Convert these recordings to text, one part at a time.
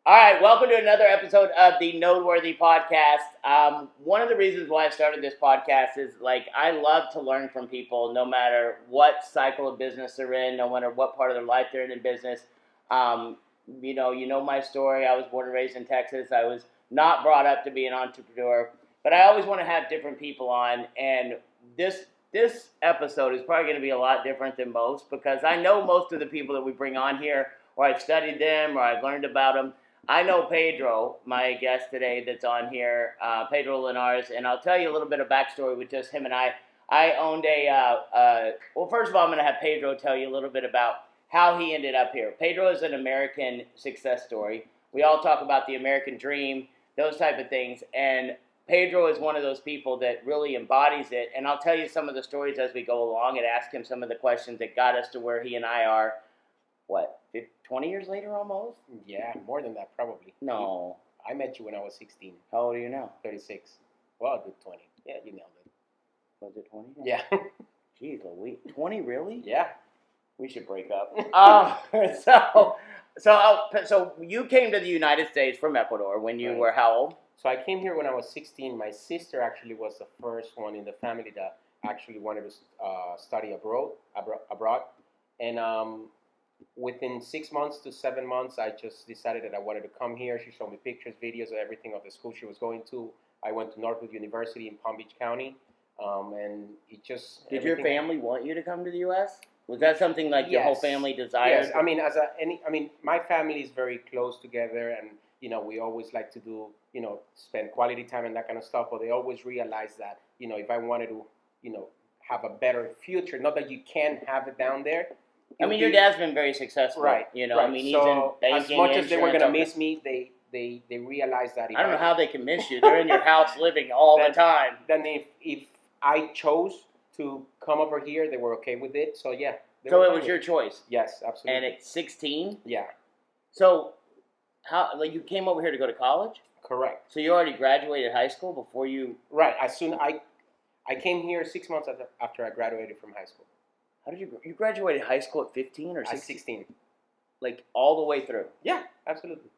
All right, welcome to another episode of the Noteworthy Podcast. One of the reasons why I started this podcast is I love to learn from people, no matter what cycle of business they're in, no matter what part of their life they're in business. You know my story. I was born and raised in Texas. I was not brought up to be an entrepreneur, but I always want to have different people on, and this episode is probably going to be a lot different than most because I know most of the people that we bring on here, or I've studied them, or I've learned about them. I know Pedro, my guest today that's on here, Pedro Linares, and I'll tell you a little bit of backstory with just him and I. I owned well, first of all, I'm going to have Pedro tell you a little bit about how he ended up here. Pedro is an American success story. We all talk about the American dream, those type of things, and Pedro is one of those people that really embodies it, and I'll tell you some of the stories as we go along and ask him some of the questions that got us to where he and I are, 20 years later almost? Yeah, more than that probably. No. I met you when I was 16. How old are you now? 36. Well, good 20. Yeah, you nailed it. Was it 20? Yeah. Jeez, Louise. 20 really? Yeah. We should break up. So you came to the United States from Ecuador when you were how old? So I came here when I was 16. My sister actually was the first one in the family that actually wanted to study abroad. And within 6 months to 7 months, I just decided that I wanted to come here. She showed me pictures, videos of everything of the school she was going to. I went to Northwood University in Palm Beach County, and it just... Did your family want you to come to the U.S.? Was that something your whole family desired? Yes, I mean, my family is very close together, and we always like to do, spend quality time and that kind of stuff. But they always realized that, if I wanted to, have a better future, not that you can't have it down there. I mean, your dad's been very successful, right? Right. I mean, he's in banking. As much as they were going to miss me, they realized that. I don't know how they can miss you. They're in your house living all the time. Then if I chose to come over here, they were okay with it. So yeah. So it was your choice. Yes, absolutely. And at 16. Yeah. So how you came over here to go to college? Correct. So you already graduated high school before you. Right. As soon I came here 6 months after I graduated from high school. How did you graduated high school at 15 or 16? At 16. Like all the way through? Yeah, absolutely.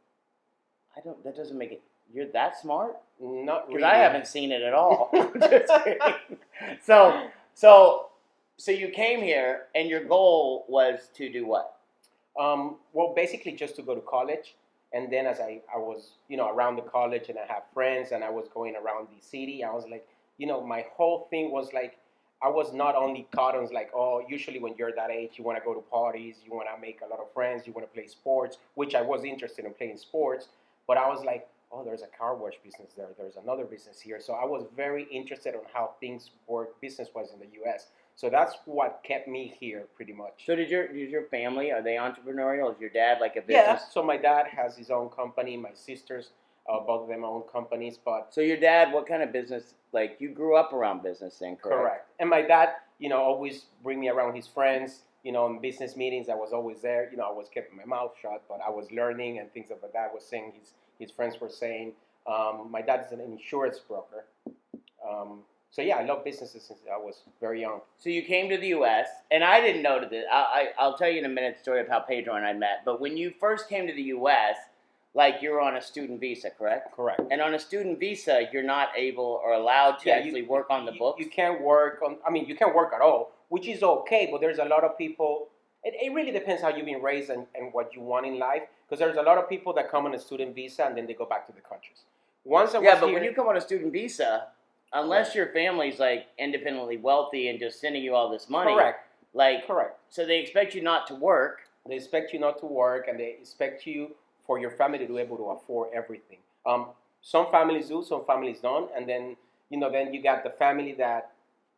That doesn't make it, you're that smart? Not really. Because I haven't seen it at all. Just kidding. So you came here and your goal was to do what? Well, basically just to go to college. And then as I was, around the college and I have friends and I was going around the city, I was like, my whole thing was like, I was not only caught on usually when you're that age, you want to go to parties, you want to make a lot of friends, you want to play sports, which I was interested in playing sports. But I was like, oh, there's a car wash business there. There's another business here. So I was very interested on how things work business-wise in the U.S. So that's what kept me here pretty much. So did your family, are they entrepreneurial? Is your dad like a business? Yeah, so my dad has his own company. My sisters, both of them own companies. But so your dad, what kind of business? You grew up around business then, correct? Correct. And my dad, always bring me around his friends, in business meetings. I was always there. I was keeping my mouth shut, but I was learning and things that my dad was saying, his friends were saying. My dad is an insurance broker. So yeah, I love businesses since I was very young. So you came to the U.S., and I didn't know this. I'll tell you in a minute the story of how Pedro and I met. But when you first came to the U.S., you were on a student visa, correct? Correct. And on a student visa, you're not able or allowed to actually work on the books? You can't work you can't work at all, which is okay, but there's a lot of people, it really depends how you've been raised and what you want in life, because there's a lot of people that come on a student visa and then they go back to the countries. When you come on a student visa, unless your family's independently wealthy and just sending you all this money. Correct. Correct. So they expect you not to work. They expect you not to work, and they expect you for your family to be able to afford everything. Some families do, some families don't, and then then you got the family that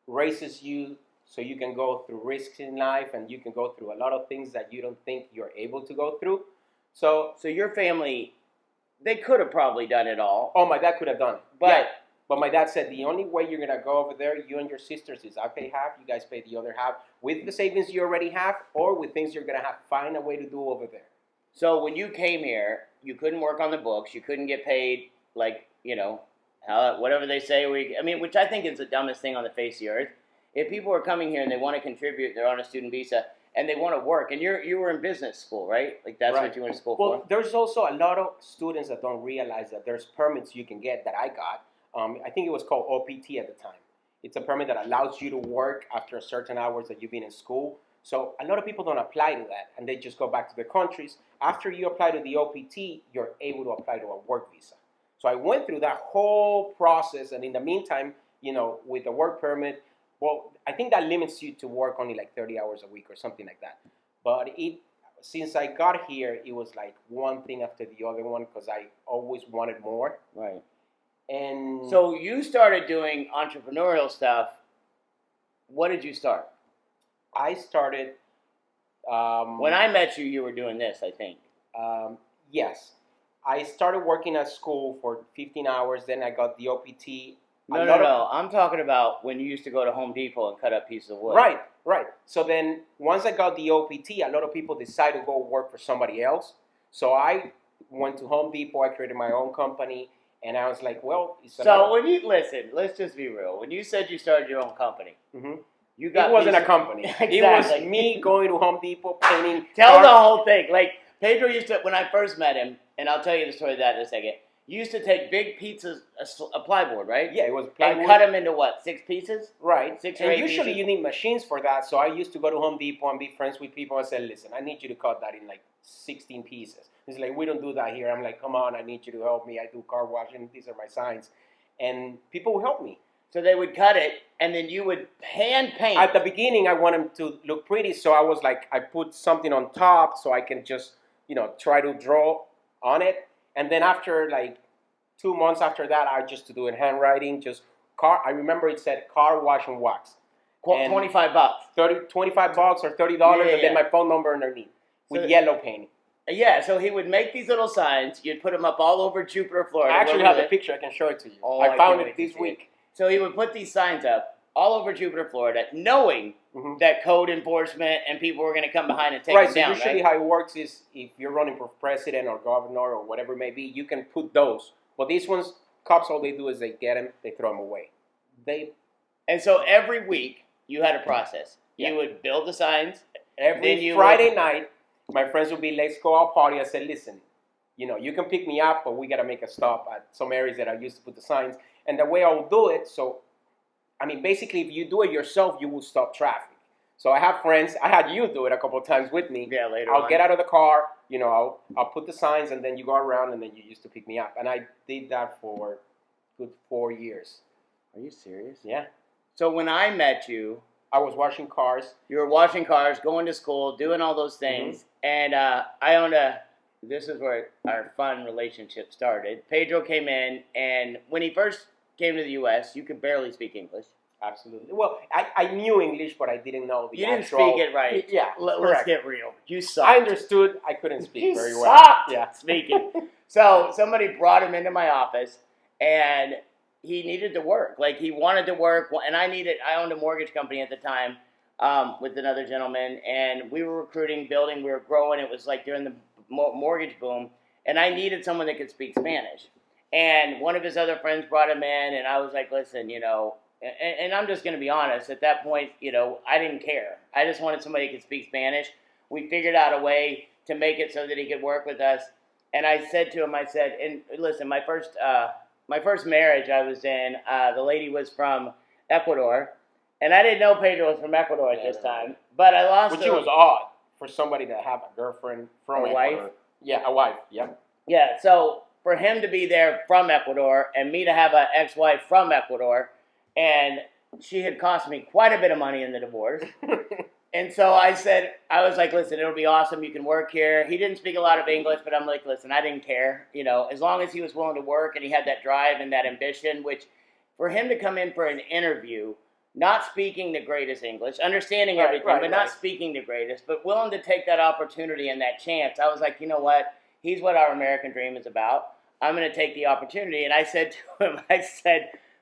raises you so you can go through risks in life and you can go through a lot of things that you don't think you're able to go through. So your family, they could have probably done it all. Oh, my dad could have done it, but my dad said the only way you're gonna go over there, you and your sisters, is I pay half, you guys pay the other half with the savings you already have, or with things you're gonna have to find a way to do over there. So when you came here, you couldn't work on the books. You couldn't get paid, whatever they say. Which I think is the dumbest thing on the face of the earth. If people are coming here and they want to contribute, they're on a student visa, and they want to work. And you were in business school, right? Like that's Right. what you went to school Well, for. there's also a lot of students that don't realize that there's permits you can get that I got. I think it was called OPT at the time. It's a permit that allows you to work after a certain hours that you've been in school. So a lot of people don't apply to that, and they just go back to their countries. After you apply to the OPT, you're able to apply to a work visa. So I went through that whole process, and in the meantime, with the work permit, well, I think that limits you to work only like 30 hours a week or something like that. But since I got here, it was like one thing after the other one because I always wanted more. Right. And so you started doing entrepreneurial stuff. What did you start? I started. When I met you, you were doing this, I think. Yes. I started working at school for 15 hours. Then I got the OPT. No. I'm talking about when you used to go to Home Depot and cut up pieces of wood. Right. So then once I got the OPT, a lot of people decided to go work for somebody else. So I went to Home Depot. I created my own company. And I was like, well, when you listen, let's just be real. When you said you started your own company, it wasn't a company. Exactly. It was me going to Home Depot painting. Tell the whole thing. Like Pedro used to, when I first met him, and I'll tell you the story of that in a second. You used to take big pieces of plywood, right? Yeah, it was plywood. And cut them into what, 6 pieces? Right. 6 or 8 usually pieces? you need machines for that. So I used to go to Home Depot and be friends with people and say, listen, I need you to cut that in like 16 pieces. It's like, we don't do that here. I'm like, come on, I need you to help me. I do car washing. These are my signs. And people would help me. So they would cut it, and then you would hand paint. At the beginning, I want them to look pretty. So I was like, I put something on top so I can just, try to draw on it. And then after like 2 months after that, I just do it handwriting, I remember it said car wash and wax. $25. $25 or $30, and then my phone number underneath with yellow paint. Yeah, so he would make these little signs. You'd put them up all over Jupiter, Florida. I actually have a picture. I can show it to you. I found it this week. So he would put these signs up all over Jupiter, Florida, knowing that code enforcement and people were going to come behind and take them down. Usually how it works is if you're running for president or governor or whatever it may be, you can put those. But these ones, cops, all they do is they get them, they throw them away. And so every week you had a process. Yeah. You would build the signs. Every Friday night, my friends would be, let's go out party. I said, listen, you can pick me up, but we got to make a stop at some areas that I used to put the signs. And the way I will do it, basically, if you do it yourself, you will stop traffic. So I have friends. I had you do it a couple of times with me. Yeah, later I'll get out of the car. I'll put the signs, and then you go around, and then you used to pick me up. And I did that for a good 4 years. Are you serious? Yeah. So when I met you, I was washing cars. You were washing cars, going to school, doing all those things. And I owned this is where our fun relationship started. Pedro came in, and when he first came to the U.S., you could barely speak English. Absolutely. Well, I knew English, but I didn't know the You didn't speak it right. Yeah, let's get real. You sucked. I understood. I couldn't speak very well. You sucked Yeah. speaking. So somebody brought him into my office, and he needed to work. Like, he wanted to work, and I owned a mortgage company at the time with another gentleman, and we were recruiting, building, we were growing. It was like during the mortgage boom, and I needed someone that could speak Spanish. And one of his other friends brought him in, and I was like, listen, and I'm just going to be honest, at that point, I didn't care. I just wanted somebody who could speak Spanish. We figured out a way to make it so that he could work with us. And I said to him, and listen, my first marriage I was in, the lady was from Ecuador, and I didn't know Pedro was from Ecuador at this time, but I lost Which was odd for somebody to have a girlfriend from Ecuador. Wife? Yeah, a wife, yep. Yeah, so for him to be there from Ecuador and me to have an ex-wife from Ecuador, and she had cost me quite a bit of money in the divorce. And so I was like, listen, it'll be awesome. You can work here. He didn't speak a lot of English, but I'm like, listen, I didn't care. As long as he was willing to work and he had that drive and that ambition, which for him to come in for an interview, not speaking the greatest English, understanding everything, but not speaking the greatest, but willing to take that opportunity and that chance, I was like, you know what? He's what our American dream is about. I'm going to take the opportunity. And I said to him,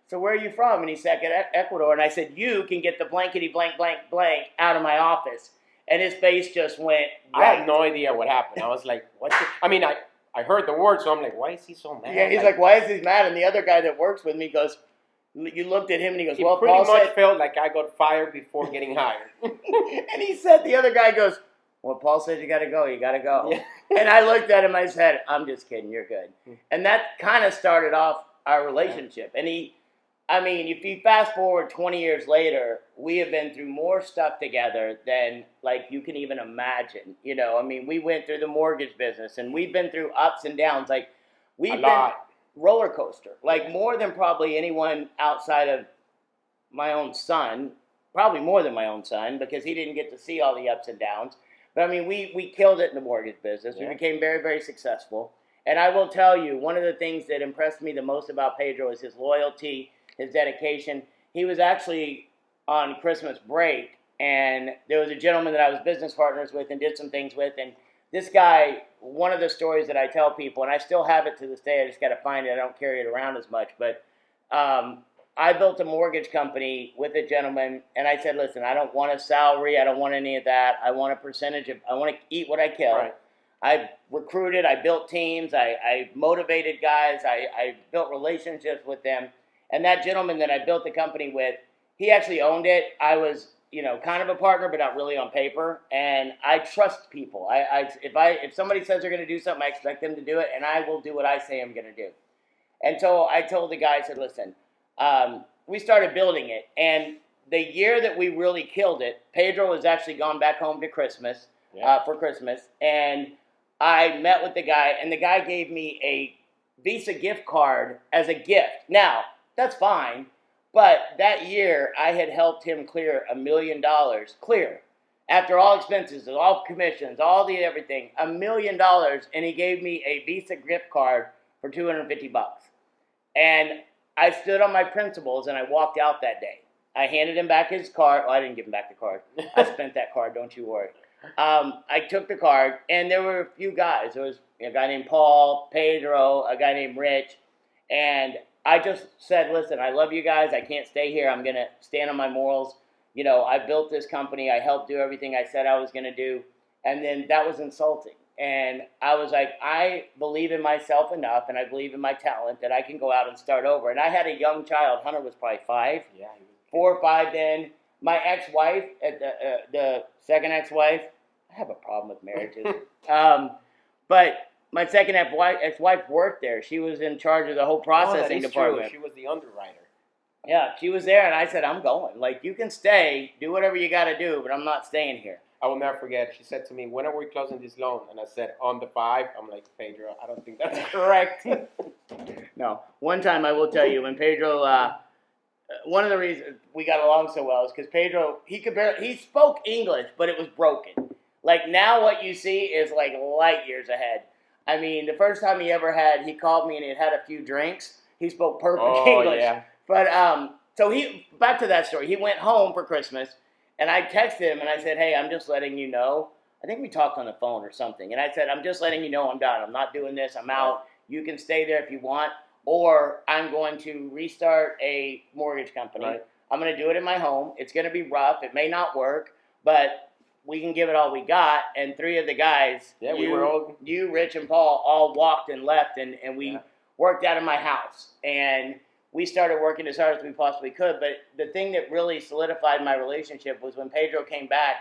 so where are you from? And he said, Ecuador. And I said, you can get the blankety blank blank blank out of my office. And his face just went I had no idea what happened. I was like, what? I heard the word, so I'm like, why is he so mad? Yeah, he's like, why is he mad? And the other guy that works with me goes, You looked at him and he goes, He well, pretty Paul much said, felt like I got fired before getting hired. and he said, the other guy goes, well, Paul said you got to go. You got to go. Yeah. And I looked at him. I said, I'm just kidding. You're good. And that kind of started off our relationship. And if you fast forward 20 years later, we have been through more stuff together than like you can even imagine. We went through the mortgage business and we've been through ups and downs. Like we've been roller coaster, like more than probably anyone outside of my own son, probably more than my own son, because he didn't get to see all the ups and downs. But we killed it in the mortgage business. We became very, very successful. And I will tell you, one of the things that impressed me the most about Pedro is his loyalty, his dedication. He was actually on Christmas break, and there was a gentleman that I was business partners with and did some things with. And this guy, one of the stories that I tell people, and I still have it to this day, I just got to find it. I don't carry it around as much. But I built a mortgage company with a gentleman, and I said, listen, I don't want a salary. I don't want any of that. I want a percentage I want to eat what I kill. Right. I recruited. I built teams. I motivated guys. I built relationships with them. And that gentleman that I built the company with, he actually owned it. I was, kind of a partner, but not really on paper. And I trust people. If somebody says they're going to do something, I expect them to do it, and I will do what I say I'm going to do. And so I told the guy, I said, listen, we started building it. And the year that we really killed it, Pedro has actually gone back home to Christmas, for Christmas. And I met with the guy, and the guy gave me a Visa gift card as a gift. Now, that's fine, but that year I had helped him clear $1 million, clear, after all expenses, all commissions, all the everything, $1 million, and he gave me a Visa gift card for $250. And I stood on my principles, and I walked out that day. I handed him back his card. Well, I didn't give him back the card. I spent that card, don't you worry. I took the card, and there were a few guys. There was a guy named Paul, Pedro, a guy named Rich, and I just said, listen, I love you guys. I can't stay here. I'm going to stand on my morals. I built this company. I helped do everything I said I was going to do. And then that was insulting. And I was like, I believe in myself enough, and I believe in my talent that I can go out and start over. And I had a young child. Hunter was probably 5, 4 or 5 then. My ex-wife, the second ex-wife, I have a problem with marriages. But my second ex-wife worked there. She was in charge of the whole processing department. True. She was the underwriter. Yeah, she was there, and I said, I'm going. Like, you can stay, do whatever you got to do, but I'm not staying here. I will never forget. She said to me, when are we closing this loan? And I said, on the 5. I'm like, Pedro, I don't think that's correct. No. One time, I will tell you, when Pedro, one of the reasons we got along so well is because Pedro, he spoke English, but it was broken. Like, now what you see is like light years ahead. I mean, the first time he called me and he had a few drinks. He spoke perfect English. Yeah. But, so back to that story. He went home for Christmas, and I texted him, and I said, hey, I'm just letting you know. I think we talked on the phone or something. And I said, I'm just letting you know I'm done. I'm not doing this. I'm out. You can stay there if you want, or I'm going to restart a mortgage company. Right. I'm going to do it in my home. It's going to be rough. It may not work, but we can give it all we got. And 3 of the guys, you, Rich, and Paul, all walked and left, and we worked out of my house. And we started working as hard as we possibly could. But the thing that really solidified my relationship was when Pedro came back,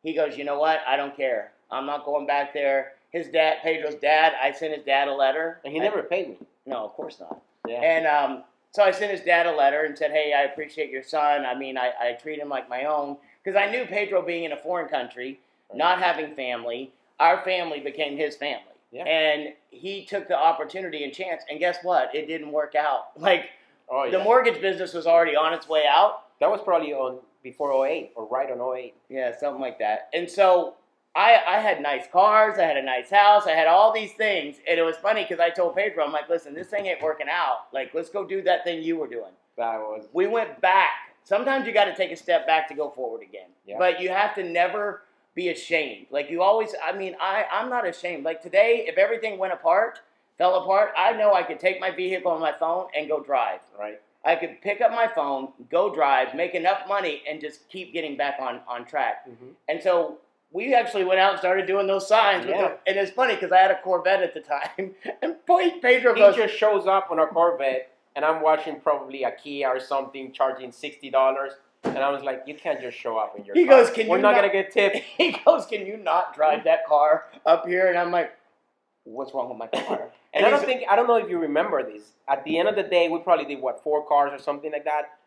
he goes, you know what? I don't care. I'm not going back there. His dad, Pedro's dad, I sent his dad a letter. And he never paid me. No, of course not. Yeah. And so I sent his dad a letter and said, hey, I appreciate your son. I mean, I treat him like my own. Because I knew Pedro being in a foreign country, not having family, our family became his family. Yeah. And he took the opportunity and chance. And guess what? It didn't work out. Like, the mortgage business was already on its way out. That was probably before 08 or right on 08. Yeah, something like that. And so I had nice cars. I had a nice house. I had all these things. And it was funny because I told Pedro, I'm like, listen, this thing ain't working out. Like, let's go do that thing you were doing. We went back. Sometimes you got to take a step back to go forward again. Yeah. But you have to never be ashamed. Like, you always, I'm not ashamed. Like, today, if everything fell apart, I know I could take my vehicle on my phone and go drive. Right. I could pick up my phone, go drive, make enough money, and just keep getting back on track. Mm-hmm. And so we actually went out and started doing those signs. And it's funny because I had a Corvette at the time. And Pedro goes... He just shows up on our Corvette and I'm watching probably a Kia or something charging $60. And I was like, you can't just show up in your car. He goes, can We're you not going to get tipped. He goes, can you not drive that car up here? And I'm like, what's wrong with my car? And I don't know if you remember this. At the end of the day, we probably did, 4 cars or something like that.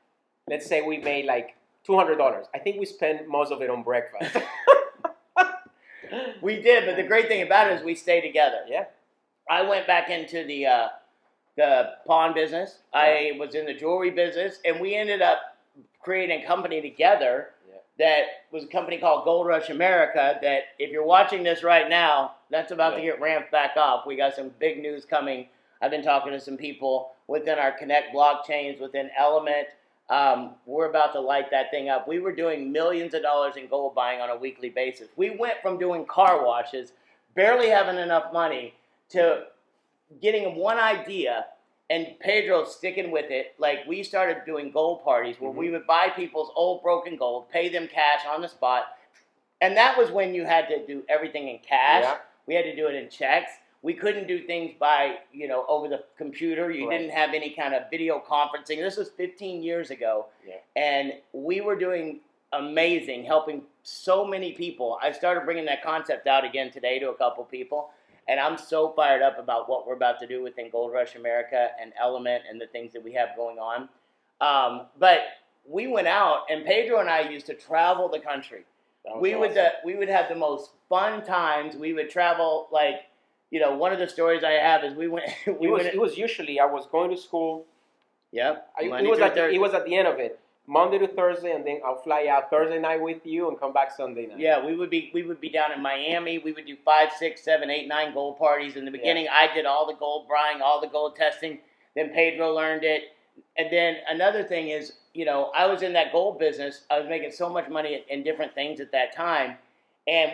Let's say we made like $200. I think we spent most of it on breakfast. We did, but the great thing about it is we stay together. Yeah. I went back into the pawn business. Yeah. I was in the jewelry business, and we ended up creating a company together that was a company called Gold Rush America, that if you're watching this right now, that's about to get ramped back up. We got some big news coming. I've been talking to some people within our Connect blockchains, within Element. We're about to light that thing up. We were doing millions of dollars in gold buying on a weekly basis. We went from doing car washes, barely having enough money, to getting one idea and Pedro sticking with it. Like, we started doing gold parties where we would buy people's old broken gold, pay them cash on the spot. And that was when you had to do everything in cash. Yeah. We had to do it in checks. We couldn't do things by, over the computer. You didn't have any kind of video conferencing. This was 15 years ago. Yeah. And we were doing amazing, helping so many people. I started bringing that concept out again today to a couple people. And I'm so fired up about what we're about to do within Gold Rush America and Element and the things that we have going on. But we went out, and Pedro and I used to travel the country. We would have the most fun times. We would travel, like, one of the stories I have is we went. It was usually I was going to school. Yep. It was at the end of it. Monday to Thursday, and then I'll fly out Thursday night with you and come back Sunday night. Yeah, we would be down in Miami. We would do 5, 6, 7, 8, 9 gold parties. In the beginning, I did all the gold buying, all the gold testing. Then Pedro learned it. And then another thing is, I was in that gold business. I was making so much money in different things at that time. And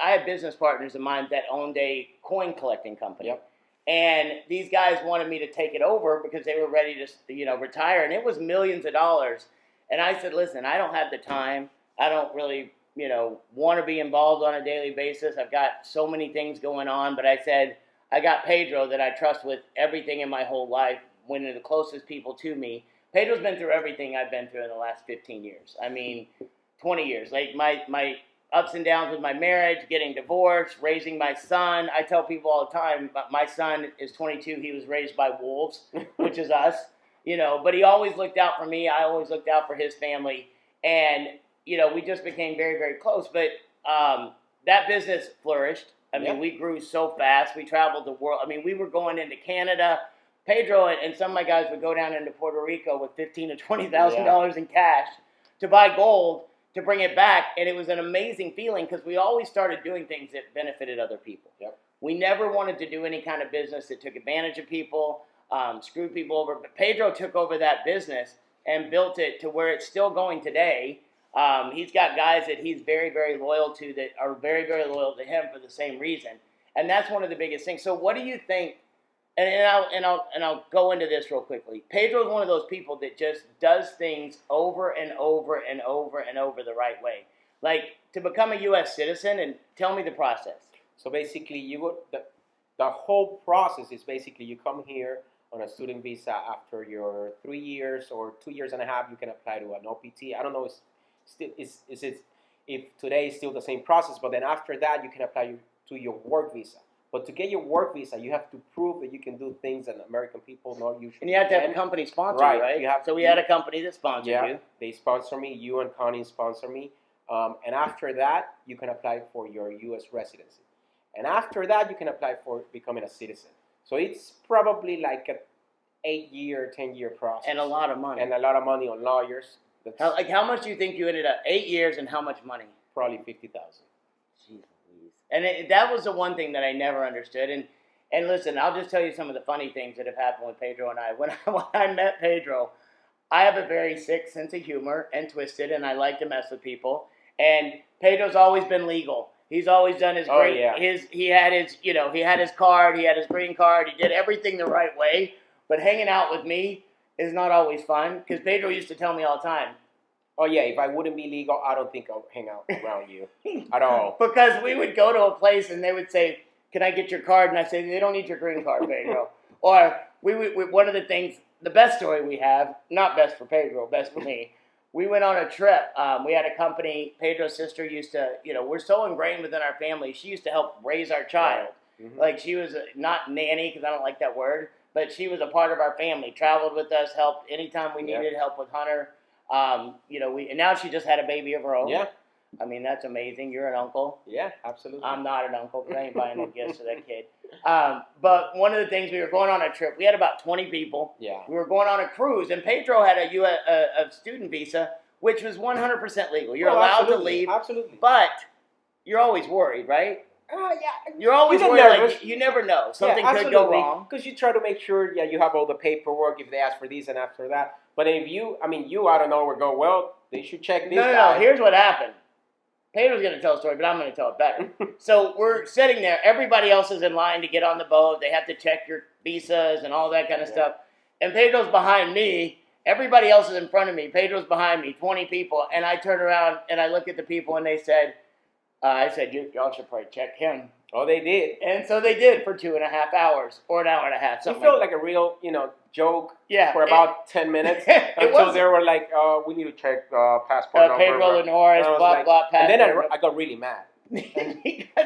I had business partners of mine that owned a coin collecting company. Yep. And these guys wanted me to take it over because they were ready to, retire. And it was millions of dollars. And I said, listen, I don't have the time. I don't really, want to be involved on a daily basis. I've got so many things going on. But I said, I got Pedro that I trust with everything in my whole life, one of the closest people to me. Pedro's been through everything I've been through in the last 15 years. I mean, 20 years. Like, my ups and downs with my marriage, getting divorced, raising my son. I tell people all the time, my son is 22. He was raised by wolves, which is us. But he always looked out for me. I always looked out for his family. And, we just became very, very close. But that business flourished. I mean, we grew so fast. We traveled the world. I mean, we were going into Canada. Pedro and some of my guys would go down into Puerto Rico with $15,000 to $20,000 in cash to buy gold, to bring it back. And it was an amazing feeling because we always started doing things that benefited other people. Yep. We never wanted to do any kind of business that took advantage of people. Screwed people over. But Pedro took over that business and built it to where it's still going today. He's got guys that he's very, very loyal to that are very, very loyal to him for the same reason. And that's one of the biggest things. So what do you think? And I'll go into this real quickly. Pedro's one of those people that just does things over and over and over and over the right way. Like, to become a U.S. citizen, and tell me the process. So basically, the whole process is basically you come here on a student visa. After your 3 years or 2 years and a half, you can apply to an OPT. I don't know if today is still the same process, but then after that, you can apply to your work visa. But to get your work visa, you have to prove that you can do things that American people not usually. And you have to have a company sponsor, right? So we had a company that sponsored you. They sponsor me. You and Connie sponsor me. And after that, you can apply for your U.S. residency. And after that, you can apply for becoming a citizen. So it's probably like an 8-year, 10-year process. And a lot of money. And a lot of money on lawyers. How much do you think you ended up? 8 years and how much money? Probably $50,000. Jeez. And that was the one thing that I never understood. And listen, I'll just tell you some of the funny things that have happened with Pedro and I. When I met Pedro, I have a very sick sense of humor and twisted, and I like to mess with people. And Pedro's always been legal. He's always done his great. He had his card. He had his green card. He did everything the right way. But hanging out with me is not always fun because Pedro used to tell me all the time, oh, yeah, if I wouldn't be legal, I don't think I'll hang out around you at all. Because we would go to a place and they would say, can I get your card? And I say, they don't need your green card, Pedro. Or one of the things the best story we have, not best for Pedro, best for me. We went on a trip. We had a company. Pedro's sister used to, we're so ingrained within our family. She used to help raise our child. Right. Mm-hmm. Like she was not nanny because I don't like that word, but she was a part of our family. Traveled with us, helped anytime we needed help with Hunter. And now she just had a baby of her own. Yeah. I mean, that's amazing. You're an uncle. Yeah, absolutely. I'm not an uncle because I ain't buying no gifts for that kid. But one of the things, we were going on a trip. We had about 20 people. Yeah. We were going on a cruise, and Pedro had a student visa, which was 100% legal. You're allowed to leave. Absolutely. But you're always worried, right? Yeah. You're always worried. Like, you never know. Something could go wrong. Because you try to make sure, you have all the paperwork if they ask for this and after that. But if you out of nowhere go, well, they should check this No. Here's what happened. Pedro's going to tell a story, but I'm going to tell it better. So we're sitting there. Everybody else is in line to get on the boat. They have to check your visas and all that kind of stuff. And Pedro's behind me. Everybody else is in front of me. Pedro's behind me, 20 people. And I turn around and I look at the people and they said, I said, y'all should probably check him. Oh, they did. And so they did for 2.5 hours or an hour and a half. It felt like a real, joke for about 10 minutes until they were like, we need to check passport number. Pedro Linares, blah, blah, passport. And then I got really mad.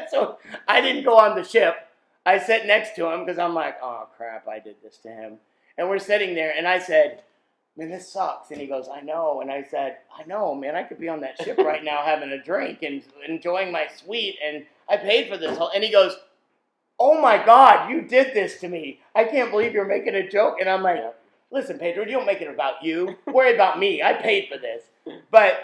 So I didn't go on the ship. I sat next to him because I'm like, oh, crap, I did this to him. And we're sitting there, and I said, man, this sucks. And he goes, I know. And I said, I know, man, I could be on that ship right now having a drink and enjoying my suite, and I paid for this whole. And he goes, oh my God, you did this to me. I can't believe you're making a joke. And I'm like, listen, Pedro, you don't make it about you. Worry about me. I paid for this. But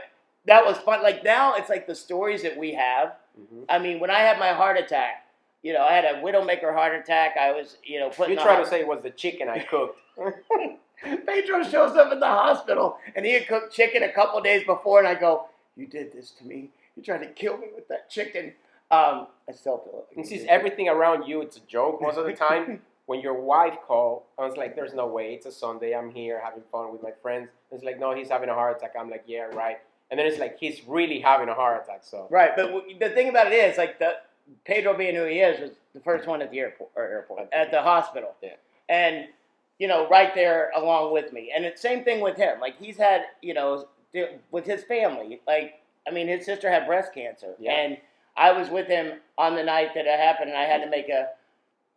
that was fun. Like now it's like the stories that we have. Mm-hmm. I mean, when I had my heart attack, I had a widowmaker heart attack. I was, putting. You trying to say it was the chicken I cooked. Pedro shows up at the hospital, and he had cooked chicken a couple days before, and I go, you did this to me. You tried to kill me with that chicken. I still feel it. And since everything around you, it's a joke most of the time. When your wife called, I was like, there's no way. It's a Sunday. I'm here having fun with my friends. It's like, no, he's having a heart attack. I'm like, yeah, right. And then it's like, he's really having a heart attack. So right, but the thing about it is, like, Pedro being who he is was the first one at the at the hospital. Yeah. And, right there along with me. And it's same thing with him. Like, he's had, with his family. Like, I mean, his sister had breast cancer. Yeah. And I was with him on the night that it happened, and I had to make a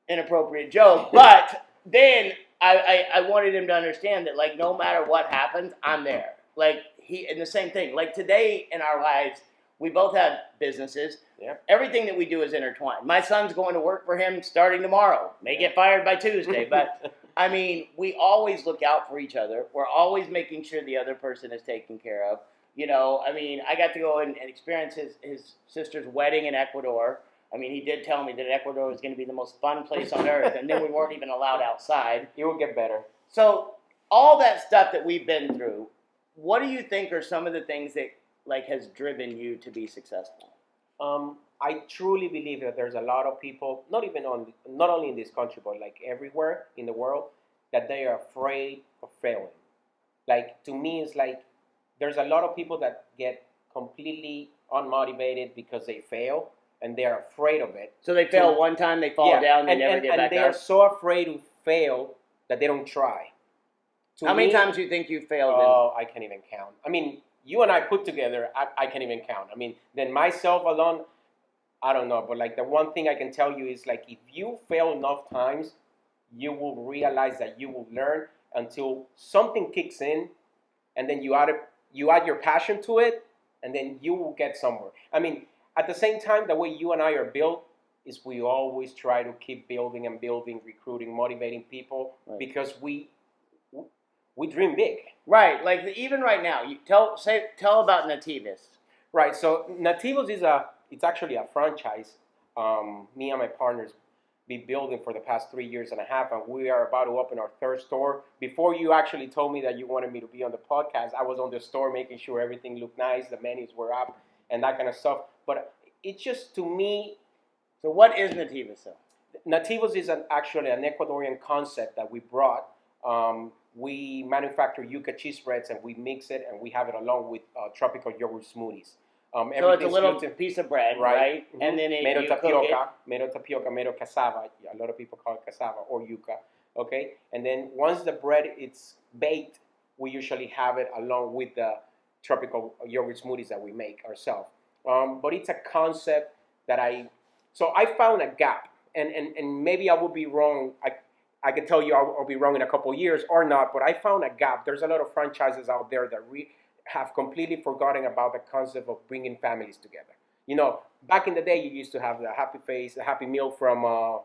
inappropriate joke. But then I wanted him to understand that, like, no matter what happens, I'm there. Like, and the same thing. Like, today in our lives, we both have businesses. Yeah. Everything that we do is intertwined. My son's going to work for him starting tomorrow. May get fired by Tuesday. But, I mean, we always look out for each other. We're always making sure the other person is taken care of. I mean, I got to go and experience his sister's wedding in Ecuador. I mean, he did tell me that Ecuador was going to be the most fun place on earth, and then we weren't even allowed outside. It will get better. So all that stuff that we've been through, what do you think are some of the things that, like, has driven you to be successful? I truly believe that there's a lot of people, not only in this country, but like everywhere in the world, that they are afraid of failing. Like, to me, it's like, there's a lot of people that get completely unmotivated because they fail, and they're afraid of it. So they fail one time, they fall down, they never get back up. And they are so afraid to fail that they don't try. How many times do you think you failed? Oh, I can't even count. I mean, you and I put together, I can't even count. I mean, then myself alone, I don't know. But like, the one thing I can tell you is, like, if you fail enough times, you will realize that you will learn until something kicks in, and then you add your passion to it, and then you will get somewhere. I mean, at the same time, the way you and I are built is we always try to keep building and building, recruiting, motivating people, because we dream big. Right. Like, even right now, tell about Nativos. Right. So Nativos it's actually a franchise. Me and my partners been building for the past 3 years and a half, and we are about to open our third store. Before you actually told me that you wanted me to be on the podcast, I was on the store making sure everything looked nice, the menus were up, and that kind of stuff. But it's just, to me. So what is Nativos? Nativos is actually an Ecuadorian concept that we brought. We manufacture yuca cheese breads, and we mix it, and we have it along with tropical yogurt smoothies. So it's a little piece of bread, right? Mm-hmm. And then made of tapioca, made of cassava. A lot of people call it cassava or yuca. Okay, and then once the bread is baked, we usually have it along with the tropical yogurt smoothies that we make ourselves. But it's a concept that I found a gap, and maybe I will be wrong. I can tell you I'll be wrong in a couple of years or not, but I found a gap. There's a lot of franchises out there that have completely forgotten about the concept of bringing families together. You know, back in the day, you used to have the Happy Face, the Happy Meal from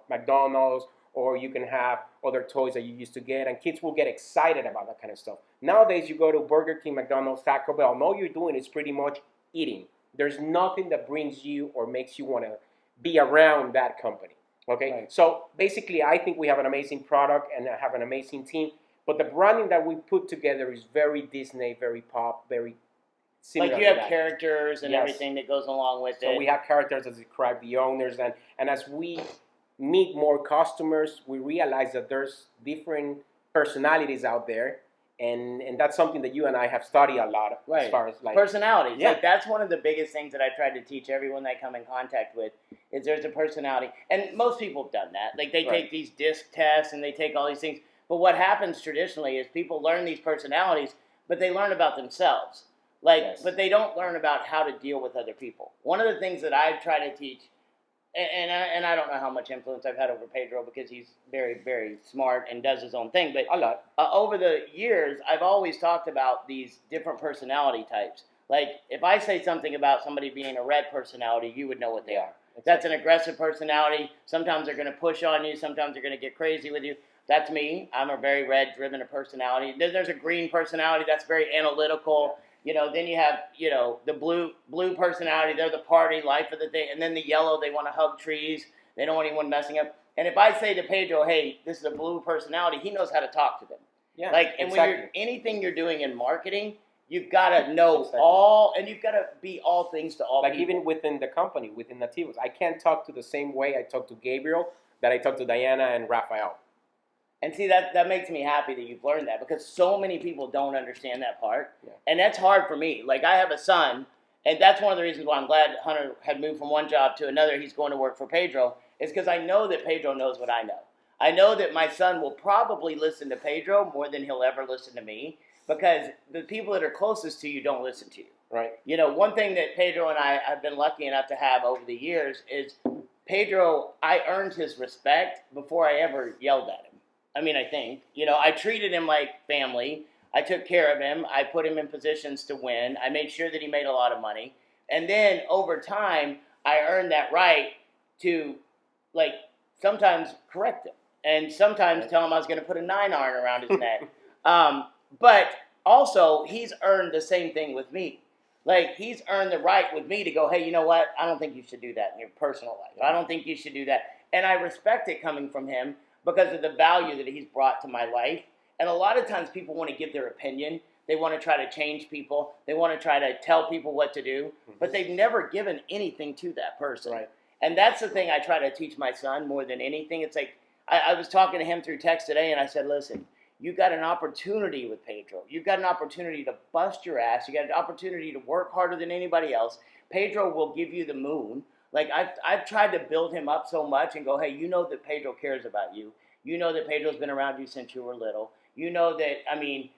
McDonald's, or you can have other toys that you used to get, and kids will get excited about that kind of stuff. Nowadays, you go to Burger King, McDonald's, Taco Bell, and all you're doing is pretty much eating. There's nothing that brings you or makes you want to be around that company. Okay, right. So basically, I think we have an amazing product and have an amazing team. But the branding that we put together is very Disney, very pop, very similar. Like you have characters and everything that goes along with it. So we have characters that describe the owners, and as we meet more customers, we realize that there's different personalities out there. And that's something that you and I have studied a lot, as far as like personalities. Yeah. Like that's one of the biggest things that I tried to teach everyone that I come in contact with is there's a personality. And most people have done that. Like they take these DISC tests and they take all these things. But what happens traditionally is people learn these personalities, but they learn about themselves. But they don't learn about how to deal with other people. One of the things that I try to teach, and I don't know how much influence I've had over Pedro because he's very, very smart and does his own thing. But a lot. Over the years, I've always talked about these different personality types. Like if I say something about somebody being a red personality, you would know what they are. Exactly. That's an aggressive personality. Sometimes they're going to push on you. Sometimes they're going to get crazy with you. That's me. I'm a very red-driven personality. There's a green personality that's very analytical. You know, then you have, you know, the blue personality. They're the party, life of the day. And then the yellow, they want to hug trees. They don't want anyone messing up. And if I say to Pedro, hey, this is a blue personality, he knows how to talk to them. Yeah, and when anything you're doing in marketing, you've got to know all, and you've got to be all things to all people. Like even within the company, within Nativos, I can't talk to the same way I talk to Gabriel that I talk to Diana and Rafael. And see, that makes me happy that you've learned that because so many people don't understand that part. Yeah. And that's hard for me. Like, I have a son, and that's one of the reasons why I'm glad Hunter had moved from one job to another. He's going to work for Pedro, is because I know that Pedro knows what I know. I know that my son will probably listen to Pedro more than he'll ever listen to me because the people that are closest to you don't listen to you. Right. You know, one thing that Pedro and I have been lucky enough to have over the years is Pedro, I earned his respect before I ever yelled at him. I mean, I think. You know, I treated him like family. I took care of him. I put him in positions to win. I made sure that he made a lot of money. And then over time, I earned that right to, like, sometimes correct him. And sometimes tell him I was going to put a 9-iron around his neck. But also, he's earned the same thing with me. Like, he's earned the right with me to go, hey, you know what? I don't think you should do that in your personal life. I don't think you should do that. And I respect it coming from him because of the value that he's brought to my life. And a lot of times people want to give their opinion. They want to try to change people. They want to try to tell people what to do. But they've never given anything to that person. Right. And that's the thing I try to teach my son more than anything. It's like, I was talking to him through text today, and I said, listen, you got an opportunity with Pedro. You've got an opportunity to bust your ass. You got an opportunity to work harder than anybody else. Pedro will give you the moon. Like, I've tried to build him up so much and go, hey, you know that Pedro cares about you. You know that Pedro's been around you since you were little. You know that, I mean,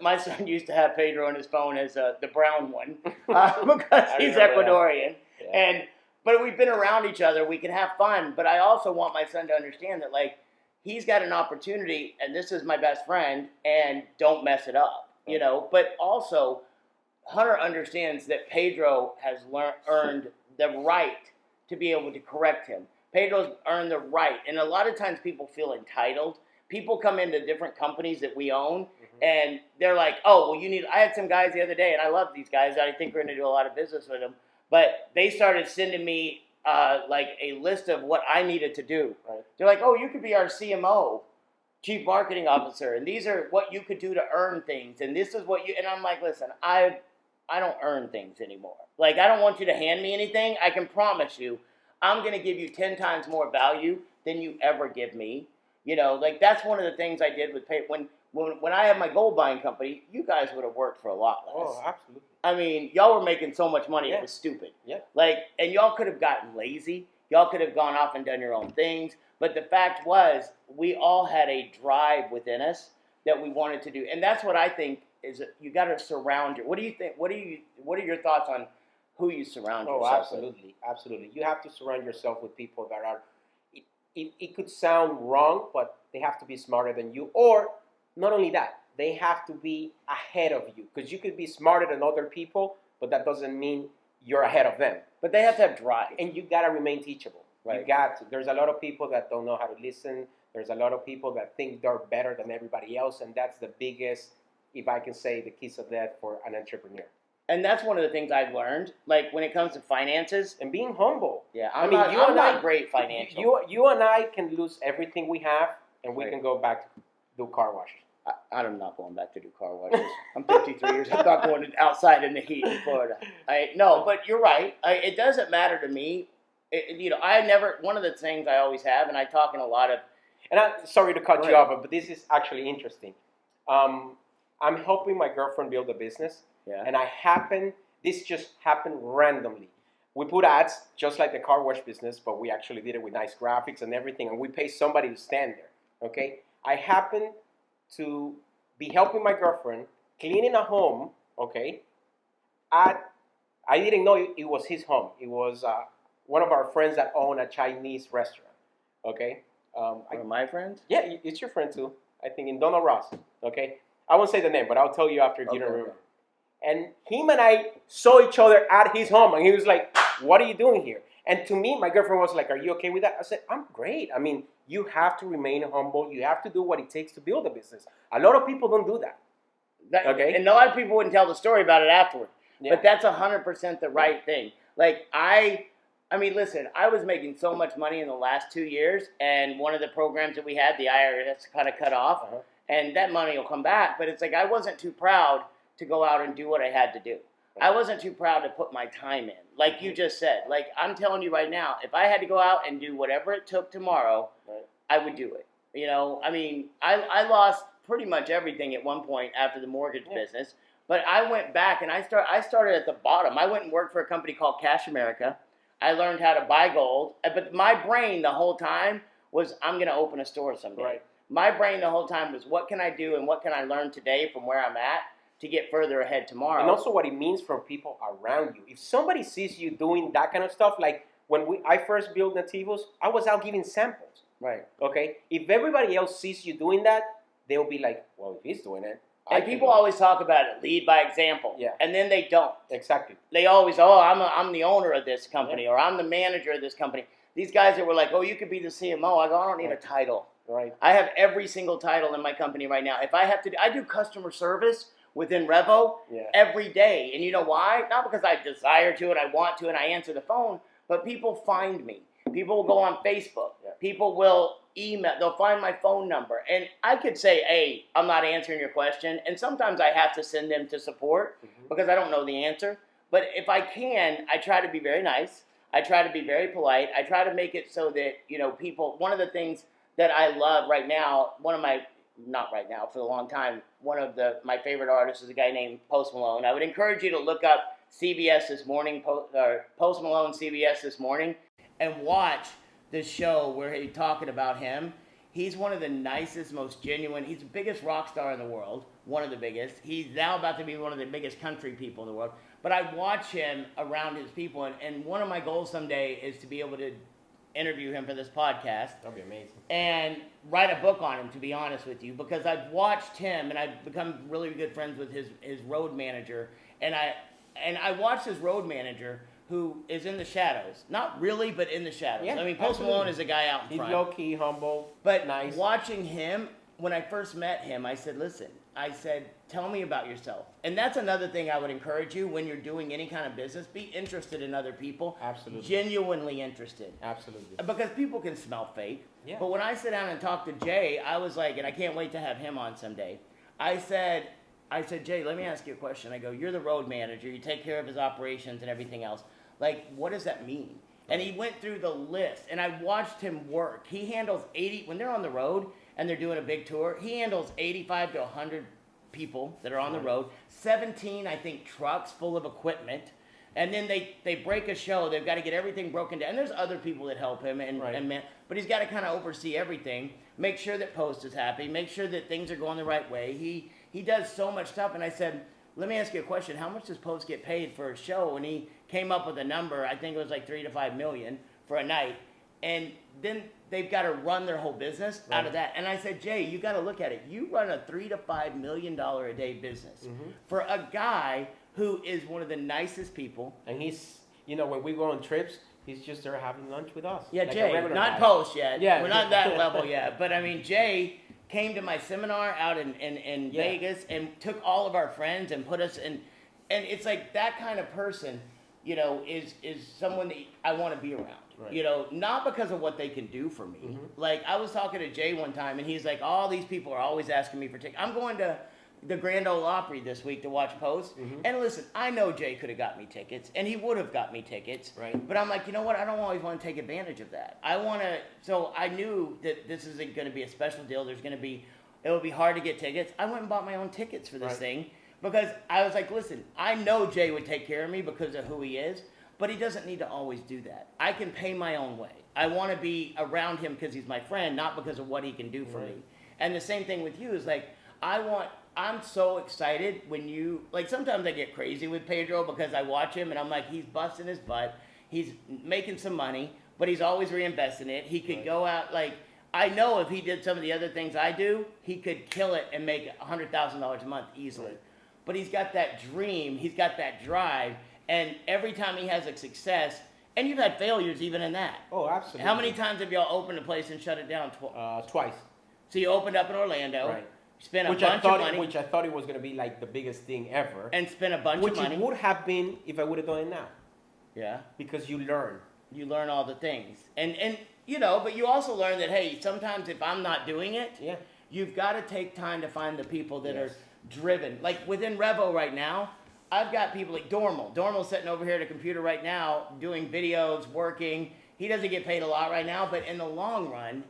my son used to have Pedro on his phone as the brown one because he's Ecuadorian. Yeah. But we've been around each other. We can have fun. But I also want my son to understand that, like, he's got an opportunity, and this is my best friend, and don't mess it up, you know. But also, Hunter understands that Pedro has earned the right to be able to correct him. Pedro's earned the right. And a lot of times people feel entitled. People come into different companies that we own, and they're like, oh, well, I had some guys the other day, and I love these guys. I think we're going to do a lot of business with them. But they started sending me, like, a list of what I needed to do. Right. They're like, oh, you could be our CMO, Chief Marketing Officer, and these are what you could do to earn things, and this is what you... And I'm like, listen, I don't earn things anymore. Like, I don't want you to hand me anything. I can promise you, I'm going to give you 10 times more value than you ever give me. You know, like, that's one of the things I did with when I had my gold buying company, you guys would have worked for a lot less. Oh, absolutely. I mean, y'all were making so much money, it was stupid. Yeah. Like, and y'all could have gotten lazy. Y'all could have gone off and done your own things. But the fact was, we all had a drive within us that we wanted to do. And that's what I think is you got to surround your. What do you think? What are your thoughts on who you surround yourself absolutely, with? Absolutely. You have to surround yourself with people that are, it could sound wrong, but they have to be smarter than you. Or not only that, they have to be ahead of you. Because you could be smarter than other people, but that doesn't mean you're ahead of them. But they have to have drive. And you got to remain teachable. Right. You got to. There's a lot of people that don't know how to listen. There's a lot of people that think they're better than everybody else. And that's the biggest, if I can say, the kiss of death for an entrepreneur. And that's one of the things I've learned, like when it comes to finances. And being humble. Yeah, I'm not great financial. You and I can lose everything we have, and we can go back to do car washes. I'm not going back to do car washes. I'm 53 years. I'm not going outside in the heat in Florida. No, but you're right. It doesn't matter to me. One of the things I always have, and I talk in a lot of. And I'm sorry to cut you off, but this is actually interesting. I'm helping my girlfriend build a business. Yeah. And this just happened randomly. We put ads just like the car wash business, but we actually did it with nice graphics and everything, and we pay somebody to stand there, okay? I happened to be helping my girlfriend cleaning a home, okay? I didn't know it was his home. It was one of our friends that own a Chinese restaurant, okay? One of my friends? Yeah, it's your friend too. I think in Donald Ross, okay? I won't say the name, but I'll tell you after if you don't remember. And him and I saw each other at his home, and he was like, "What are you doing here?" And to me, my girlfriend was like, "Are you okay with that?" I said, "I'm great. I mean, you have to remain humble. You have to do what it takes to build a business. A lot of people don't do that. Okay? And a lot of people wouldn't tell the story about it afterward. Yeah. But that's 100% the right thing. Like, I mean, listen, I was making so much money in the last 2 years, and one of the programs that we had, the IRS kind of cut off, and that money will come back. But it's like I wasn't too proud to go out and do what I had to do. I wasn't too proud to put my time in. Like you just said, like I'm telling you right now, if I had to go out and do whatever it took tomorrow, I would do it. You know, I mean, I lost pretty much everything at one point after the mortgage business, but I went back and I started at the bottom. I went and worked for a company called Cash America. I learned how to buy gold, but my brain the whole time was I'm going to open a store someday. Right. My brain the whole time was what can I do and what can I learn today from where I'm at to get further ahead tomorrow. And also what it means from people around you. If somebody sees you doing that kind of stuff, like when I first built Nativos, I was out giving samples. Right. Okay? If everybody else sees you doing that, they'll be like, well, if he's doing it. And people always talk about it, lead by example. Yeah. And then they don't. Exactly. They always, I'm the owner of this company, or I'm the manager of this company. These guys that were like, you could be the CMO. I go, I don't need a title. Right. I have every single title in my company right now. If I have to, I do customer service within Revo every day. And you know why? Not because I desire to and I want to and I answer the phone, but people find me. People will go on Facebook. Yeah. People will email. They'll find my phone number. And I could say, hey, I'm not answering your question. And sometimes I have to send them to support because I don't know the answer. But if I can, I try to be very nice. I try to be very polite. I try to make it so that, people, one of the things that I love right now, not right now, for a long time, one of my favorite artists is a guy named Post Malone. I would encourage you to look up CBS This Morning, Post Malone CBS This Morning, and watch the show where he's talking about him. He's one of the nicest, most genuine, he's the biggest rock star in the world, one of the biggest. He's now about to be one of the biggest country people in the world. But I watch him around his people, and one of my goals someday is to be able to interview him for this podcast. That'd be amazing. And write a book on him, to be honest with you, because I've watched him and I've become really good friends with his road manager. And I watched his road manager who is in the shadows. Not really, but in the shadows. Yeah, I mean, Post Malone is a guy out in front. He's low-key, humble, but nice. Watching him, when I first met him, I said, listen, tell me about yourself. And that's another thing I would encourage you when you're doing any kind of business. Be interested in other people. Absolutely. Genuinely interested. Absolutely. Because people can smell fake. Yeah. But when I sit down and talk to Jay, I was like, and I can't wait to have him on someday. I said, Jay, let me ask you a question. I go, you're the road manager. You take care of his operations and everything else. Like, what does that mean? And he went through the list, and I watched him work. He handles 80, when they're on the road and they're doing a big tour, he handles 85 to 100 people that are on the road, 17, I think, trucks full of equipment. And then they break a show. They've got to get everything broken down. And there's other people that help him, but he's got to kind of oversee everything. Make sure that Post is happy. Make sure that things are going the right way. He does so much stuff. And I said, let me ask you a question. How much does Post get paid for a show? And he came up with a number. I think it was like $3 to $5 million for a night. And then they've got to run their whole business out of that. And I said, Jay, you got to look at it. You run a $3 to $5 million a day business for a guy who is one of the nicest people. And he's, when we go on trips, he's just there having lunch with us. Yeah, like Jay, not Post yet. Yeah. We're not that level yet. But I mean, Jay came to my seminar out in Vegas and took all of our friends and put us in. And it's like that kind of person, is someone that I want to be around. Right. Not because of what they can do for me. Like, I was talking to Jay one time, and he's like, all these people are always asking me for tickets. I'm going to the Grand Ole Opry this week to watch Post. And listen, I know Jay could have got me tickets, and he would have got me tickets. Right. But I'm like, you know what? I don't always want to take advantage of that. So I knew that this isn't going to be a special deal. It will be hard to get tickets. I went and bought my own tickets for this thing because I was like, listen, I know Jay would take care of me because of who he is. But he doesn't need to always do that. I can pay my own way. I want to be around him because he's my friend, not because of what he can do for me. And the same thing with you is like, I'm so excited when sometimes I get crazy with Pedro because I watch him and I'm like, he's busting his butt. He's making some money, but he's always reinvesting it. He could go out, I know if he did some of the other things I do, he could kill it and make $100,000 a month easily. Right. But he's got that dream. He's got that drive. And every time he has a success, and you've had failures even in that. Oh, absolutely. How many times have y'all opened a place and shut it down? Twice. So you opened up in Orlando. Right. Spent a bunch of money. Which I thought it was going to be like the biggest thing ever. And spent a bunch of money. Which it would have been if I would have done it now. Yeah. Because you learn. You learn all the things. And but you also learn that, hey, sometimes if I'm not doing it, you've got to take time to find the people that are driven. Like within Revo right now, I've got people like Dormal. Dormal's sitting over here at a computer right now doing videos, working. He doesn't get paid a lot right now, but in the long run,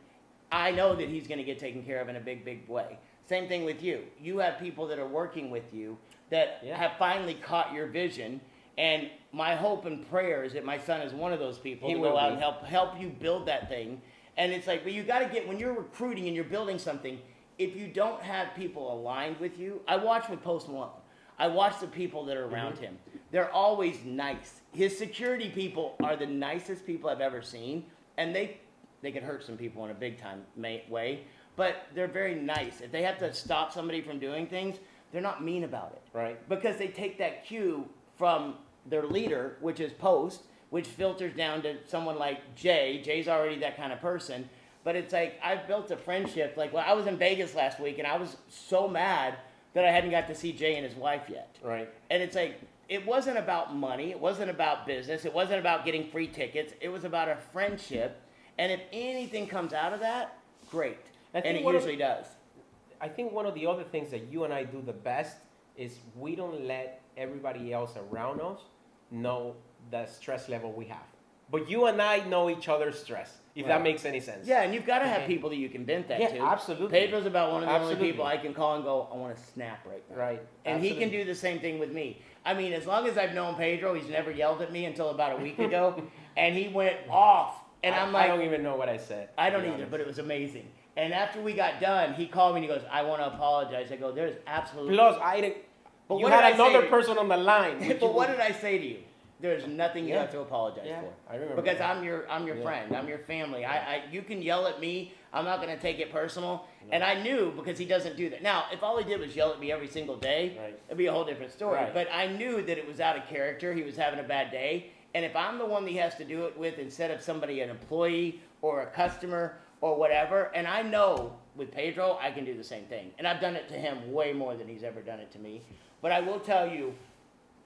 I know that he's going to get taken care of in a big, big way. Same thing with you. You have people that are working with you that have finally caught your vision. And my hope and prayer is that my son is one of those people to go out and help you build that thing. And it's like, but you got to get, when you're recruiting and you're building something, if you don't have people aligned with you, I watch with Post Malone. I watch the people that are around him. They're always nice. His security people are the nicest people I've ever seen. And they can hurt some people in a big time way. But they're very nice. If they have to stop somebody from doing things, they're not mean about it. Right. Because they take that cue from their leader, which is Post, which filters down to someone like Jay. Jay's already that kind of person. But it's like, I've built a friendship. Like, I was in Vegas last week, and I was so mad that I hadn't got to see Jay and his wife yet. Right. And it's like, it wasn't about money. It wasn't about business. It wasn't about getting free tickets. It was about a friendship. And if anything comes out of that, great. And it usually does. I think one of the other things that you and I do the best is we don't let everybody else around us know the stress level we have. But you and I know each other's stress, if that makes any sense. Yeah, and you've got to have people that you can vent that to. Yeah, absolutely. Pedro's about one of the only people I can call and go, I want to snap right now. Right. And he can do the same thing with me. I mean, as long as I've known Pedro, he's never yelled at me until about a week ago. And he went off. And I'm like, I don't even know what I said. I don't either, but it was amazing. And after we got done, he called me and he goes, I want to apologize. I go, there's absolutely... Plus, you had another person on the line. But what did I say to you? There's nothing you have to apologize for. I remember because I'm your friend. I'm your family. You can yell at me. I'm not going to take it personal. No. And I knew because he doesn't do that. Now, if all he did was yell at me every single day, it'd be a whole different story. Right. But I knew that it was out of character. He was having a bad day. And if I'm the one that he has to do it with instead of somebody, an employee or a customer or whatever, and I know with Pedro, I can do the same thing. And I've done it to him way more than he's ever done it to me. But I will tell you,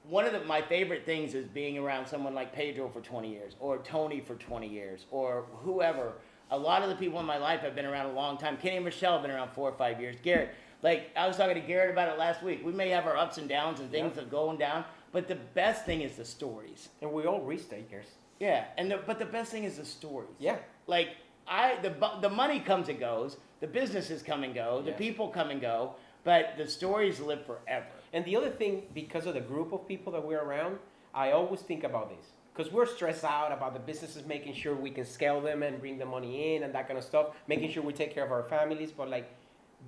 one of my favorite things is being around someone like Pedro for 20 years, or Tony for 20 years, or whoever. A lot of the people in my life have been around a long time. Kenny and Michelle have been around 4 or 5 years. Garrett, I was talking to Garrett about it last week. We may have our ups and downs and things that are going down, but the best thing is the stories. And we all risk takers. Yeah, but the best thing is the stories. Yeah. The money comes and goes, the businesses come and go, the people come and go, but the stories live forever. And the other thing, because of the group of people that we're around, I always think about this because we're stressed out about the businesses, making sure we can scale them and bring the money in and that kind of stuff, making sure we take care of our families. But like,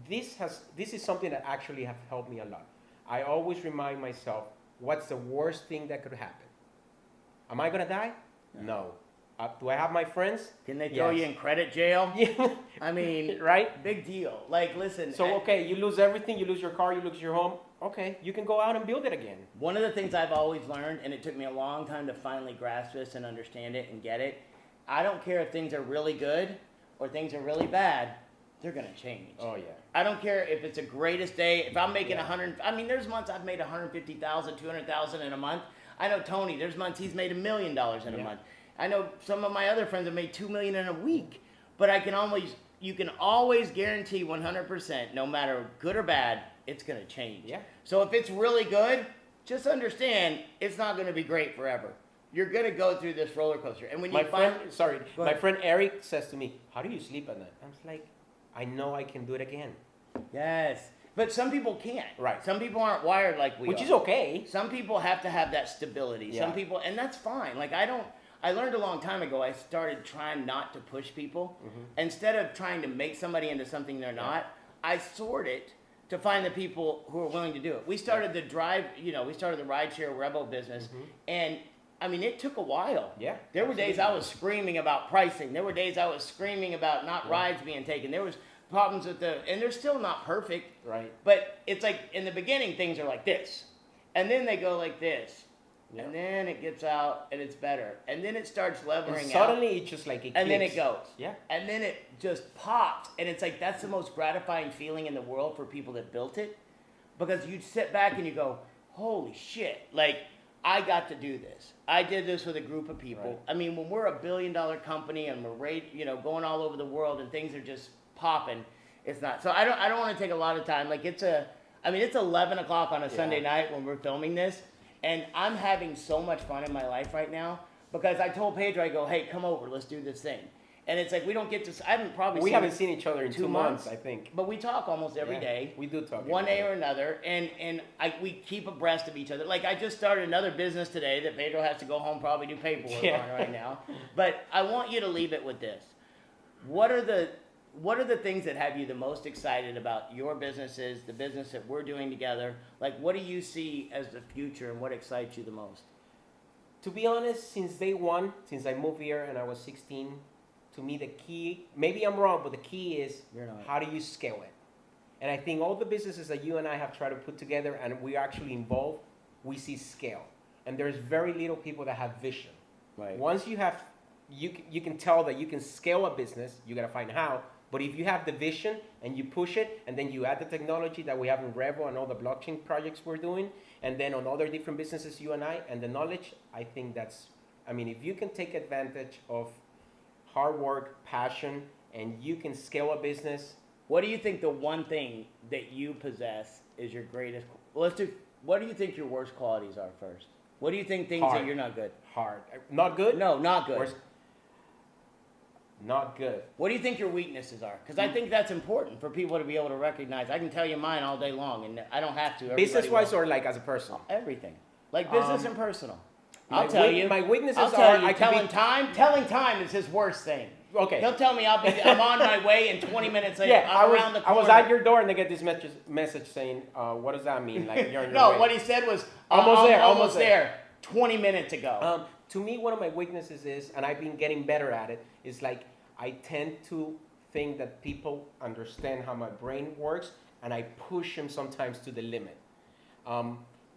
this is something that actually have helped me a lot. I always remind myself, what's the worst thing that could happen? Am I gonna die? No. Do I have my friends? Can they throw you in credit jail? Yeah. I mean, right? Big deal. Like, listen. So, okay, you lose everything. You lose your car. You lose your home. Okay, you can go out and build it again. One of the things I've always learned, and it took me a long time to finally grasp this and understand it and get it, I don't care if things are really good or things are really bad, they're going to change. Oh, yeah. I don't care if it's a greatest day. If I'm making 100, I mean, there's months I've made 150,000, 200,000 in a month. I know Tony, there's months he's made $1 million in a month. I know some of my other friends have made $2 million in a week, but you can always guarantee 100%, no matter good or bad, it's going to change. Yeah. So if it's really good, just understand it's not going to be great forever. You're going to go through this roller coaster. And when my friend Eric says to me, "How do you sleep at night?" I'm like, "I know I can do it again." Yes. But some people can't. Right. Some people aren't wired like we are. Which is okay. Some people have to have that stability. Yeah. Some people, and that's fine. Like I learned a long time ago, I started trying not to push people. Mm-hmm. Instead of trying to make somebody into something they're not, I sort it to find the people who are willing to do it. We started the rideshare Rebel business, and I mean, it took a while. Yeah. There were days I was screaming about pricing. There were days I was screaming about rides being taken. There was problems with and they're still not perfect. Right. But it's like, in the beginning, things are like this. And then they go like this. Yeah. And then it gets out and it's better. And then it starts leveling out. Suddenly it's just like it clicks. And then it goes. Yeah. And then it just pops. And it's like, that's the most gratifying feeling in the world for people that built it. Because you sit back and you go, holy shit. Like, I got to do this. I did this with a group of people. Right. I mean, when we're $1 billion company and we're going all over the world and things are just popping, it's not. So I don't want to take a lot of time. Like, it's 11 o'clock on a Sunday night when we're filming this. And I'm having so much fun in my life right now because I told Pedro, I go, hey, come over, let's do this thing. And it's like, we don't get to, we haven't seen each other in 2 months, I think. But we talk almost every day. We do talk. One day or another. And we keep abreast of each other. Like, I just started another business today that Pedro has to go home, probably do paperwork on right now. But I want you to leave it with this. What are the things that have you the most excited about your businesses, the business that we're doing together? Like, what do you see as the future and what excites you the most? To be honest, since day one, since I moved here and I was 16, to me the key, maybe I'm wrong, but the key is how do you scale it? And I think all the businesses that you and I have tried to put together and we're actually involved, we see scale. And there's very little people that have vision. Right. Once you have, you can tell that you can scale a business, you got to find how. But if you have the vision and you push it, and then you add the technology that we have in Revo and all the blockchain projects we're doing, and then on other different businesses, you and I, and the knowledge, I think if you can take advantage of hard work, passion, and you can scale a business. What do you think the one thing that you possess is your greatest? Well, what do you think your worst qualities are first? What do you think things that you're not good? Hard. Not good? No, not good. Not good. What do you think your weaknesses are? Because I think that's important for people to be able to recognize. I can tell you mine all day long, and I don't have to. Business-wise or like as a person? Everything. Like business and personal. I'll tell you. My weaknesses telling time is his worst thing. Okay. He'll tell me I'm on my way and 20 minutes later I'm around the corner. I was at your door and they get this message saying, what does that mean? Like you're on your way. What he said was almost there. 20 minutes ago. To me, one of my weaknesses is, and I've been getting better at it, is like I tend to think that people understand how my brain works, and I push them sometimes to the limit.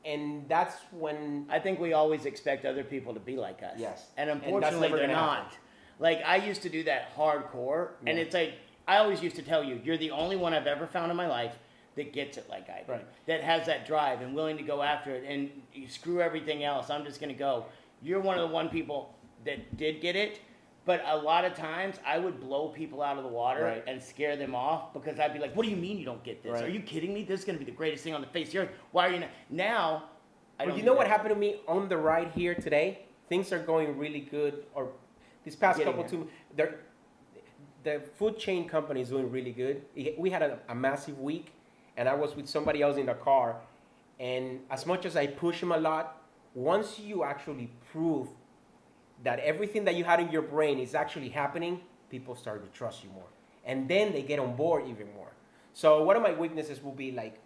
And that's when I think we always expect other people to be like us. Yes. And unfortunately, they're not. Happen. Like, I used to do that hardcore, and it's like, I always used to tell you, you're the only one I've ever found in my life that gets it like I do. Right. That has that drive and willing to go after it, and you screw everything else. I'm just going to go. You're one of the people that did get it, but a lot of times I would blow people out of the water and scare them off because I'd be like, what do you mean you don't get this? Right. Are you kidding me? This is going to be the greatest thing on the face of the earth. Why are you not? Now, I don't. You know what happened to me on the ride here today? Things are going really good, or this past the food chain company is doing really good. We had a massive week, and I was with somebody else in the car, and as much as I push them a lot, once you actually prove that everything that you had in your brain is actually happening, people start to trust you more. And then they get on board even more. So one of my weaknesses will be like,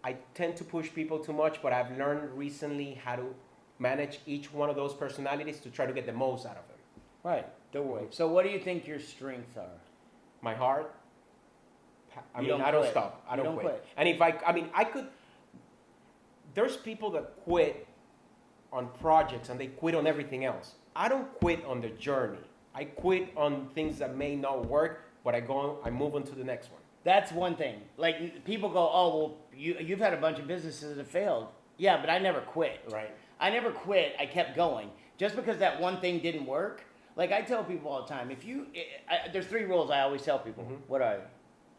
I tend to push people too much, but I've learned recently how to manage each one of those personalities to try to get the most out of them. Right. Don't worry. So what do you think your strengths are? My heart. I You mean, don't I don't quit. stop. I You don't don't quit. quit. And if I could. There's people that quit on projects and they quit on everything else. I don't quit on the journey. I quit on things that may not work, but I move on to the next one. That's one thing. Like people go, oh well, you've had a bunch of businesses that have failed. Yeah, but I never quit. Right. I never quit. I kept going. Just because that one thing didn't work. Like I tell people all the time, there's 3 rules I always tell people. Mm-hmm. What are they?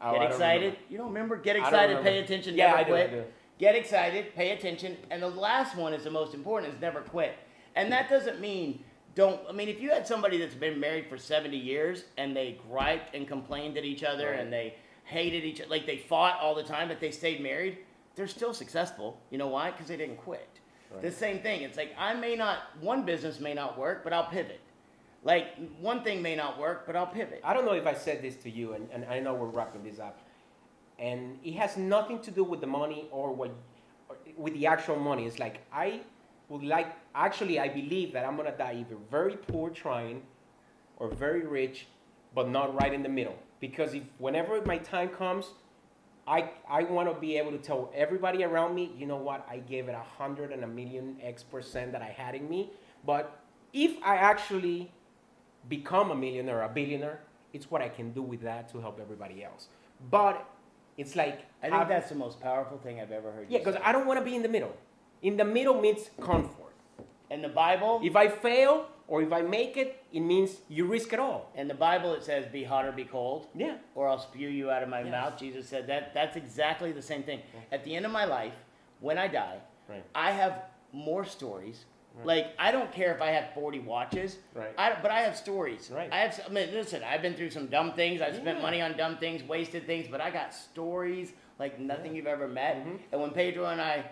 Oh, Get I don't excited. remember. You don't remember? Get I don't excited, remember. pay attention, Yeah, never I do, quit. I do. Get excited, pay attention, and the last one is the most important, is never quit. And that doesn't mean if you had somebody that's been married for 70 years and they griped and complained at each other Right. and they hated each other, like they fought all the time, but they stayed married, they're still successful. You know why? Because they didn't quit. Right. The same thing. It's like one business may not work, but I'll pivot. Like one thing may not work, but I'll pivot. I don't know if I said this to you, and I know we're wrapping this up. And it has nothing to do with the money or with the actual money. It's like I believe that I'm gonna die either very poor trying or very rich, but not right in the middle. Because whenever my time comes, I want to be able to tell everybody around me, you know what, I gave it 100 and a million X% that I had in me. But if I actually become a millionaire or a billionaire, it's what I can do with that to help everybody else. But it's like I think that's the most powerful thing I've ever heard. Yeah, because I don't want to be in the middle. In the middle means comfort. In the Bible, If I fail or if I make it, it means you risk it all. in the Bible it says, "Be hot or be cold." Yeah. Or I'll spew you out of my Yeah. mouth. Jesus said that. That's exactly the same thing. At the end of my life, when I die, Right. I have more stories. Right. Like I don't care if I have 40 watches. Right. But I have stories. Right. Listen, I've been through some dumb things. I've spent Yeah. money on dumb things, wasted things, but I got stories like nothing you've ever met. Mm-hmm. And when Pedro and I,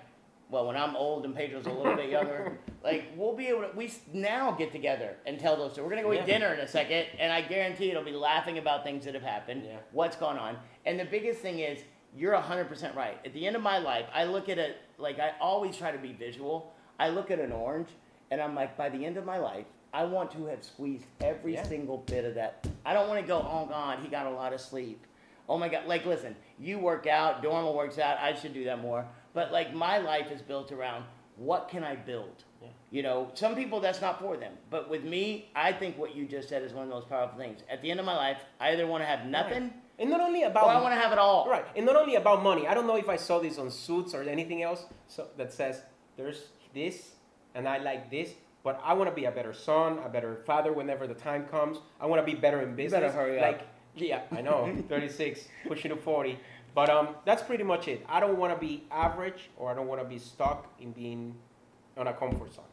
when I'm old and Pedro's a little bit younger, like we'll be able to, we now get together and tell those stories. We're going to go eat dinner in a second, and I guarantee it'll be laughing about things that have happened, what's gone on. And the biggest thing is, you're 100% right. At the end of my life, I look at it, like I always try to be visual. I look at an orange, and I'm like, by the end of my life, I want to have squeezed every single bit of that. I don't want to go, oh God, he got a lot of sleep. Oh my God, like listen, you work out, Dorma works out, I should do that more. But like my life is built around what can I build? Yeah. You know, some people that's not for them. But with me, I think what you just said is one of the most powerful things. At the end of my life, I either want to have nothing, Right. And not only about or I want to have it all. Right. And not only about money. I don't know if I saw this on Suits or anything else that says there's this and I like this, but I want to be a better son, a better father whenever the time comes. I want to be better in business. You better hurry up. Yeah, I know, 36, pushing to 40. But that's pretty much it. I don't want to be average, or I don't want to be stuck in being on a comfort zone.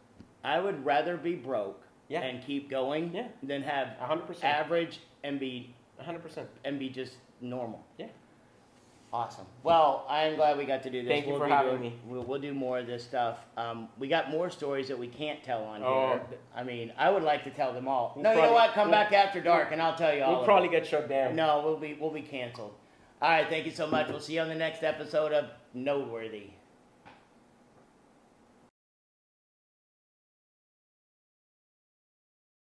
I would rather be broke Yeah. and keep going than have 100%. average and be 100%. just normal. Yeah. Awesome. Well, I am glad we got to do this. Thank you for having me. We'll do more of this stuff. We got more stories that we can't tell on Oh. here. I mean, I would like to tell them all. We'll No, you know probably- what? Come back after dark and I'll tell you all. We'll of probably it. get shut down. No, we'll be canceled. All right. Thank you so much. We'll see you on the next episode of Noteworthy.